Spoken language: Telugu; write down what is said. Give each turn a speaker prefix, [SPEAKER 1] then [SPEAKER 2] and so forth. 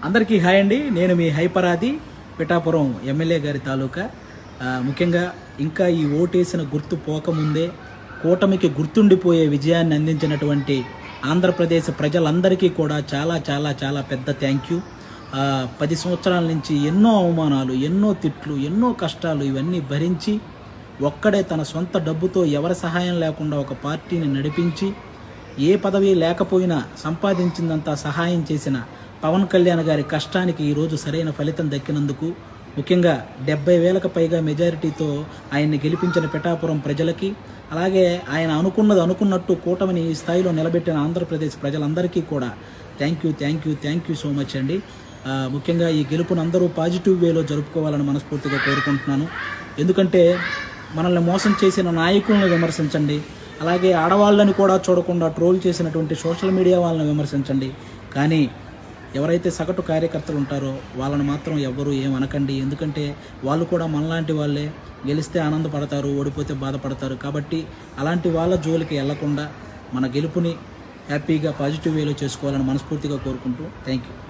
[SPEAKER 1] అందరికీ హాయ్ అండి. నేను మీ హైపరాది పిఠాపురం ఎమ్మెల్యే గారి తాలూకా. ముఖ్యంగా ఇంకా ఈ ఓటేసిన గుర్తు పోకముందే కూటమికి గుర్తుండిపోయే విజయాన్ని అందించినటువంటి ఆంధ్రప్రదేశ్ ప్రజలందరికీ కూడా చాలా చాలా చాలా పెద్ద థ్యాంక్ యూ. 10 సంవత్సరాల నుంచి ఎన్నో అవమానాలు, ఎన్నో తిట్లు, ఎన్నో కష్టాలు ఇవన్నీ భరించి ఒక్కడే తన సొంత డబ్బుతో ఎవరి సహాయం లేకుండా ఒక పార్టీని నడిపించి ఏ పదవి లేకపోయినా సంపాదించిందంతా సహాయం చేసిన పవన్ కళ్యాణ్ గారి కష్టానికి ఈరోజు సరైన ఫలితం దక్కినందుకు, ముఖ్యంగా 70,000కు పైగా మెజారిటీతో ఆయన్ని గెలిపించిన పిఠాపురం ప్రజలకి, అలాగే ఆయన అనుకున్నట్టు కూటమిని ఈ స్థాయిలో నిలబెట్టిన ఆంధ్రప్రదేశ్ ప్రజలందరికీ కూడా థ్యాంక్ యూ సో మచ్ అండి. ముఖ్యంగా ఈ గెలుపును అందరూ పాజిటివ్ వేలో జరుపుకోవాలని మనస్ఫూర్తిగా కోరుకుంటున్నాను. ఎందుకంటే మనల్ని మోసం చేసిన నాయకులను విమర్శించండి, అలాగే ఆడవాళ్ళని కూడా చూడకుండా ట్రోల్ చేసినటువంటి సోషల్ మీడియా వాళ్ళని విమర్శించండి, కానీ ఎవరైతే సగటు కార్యకర్తలు ఉంటారో వాళ్ళని మాత్రం ఎవ్వరూ ఏమనకండి. ఎందుకంటే వాళ్ళు కూడా మనలాంటి వాళ్ళే, గెలిస్తే ఆనందపడతారు, ఓడిపోతే బాధపడతారు. కాబట్టి అలాంటి వాళ్ళ జోలికి వెళ్లకుండా మన గెలుపుని హ్యాపీగా పాజిటివ్ వేలో చేసుకోవాలని మనస్ఫూర్తిగా కోరుకుంటూ థ్యాంక్ యూ.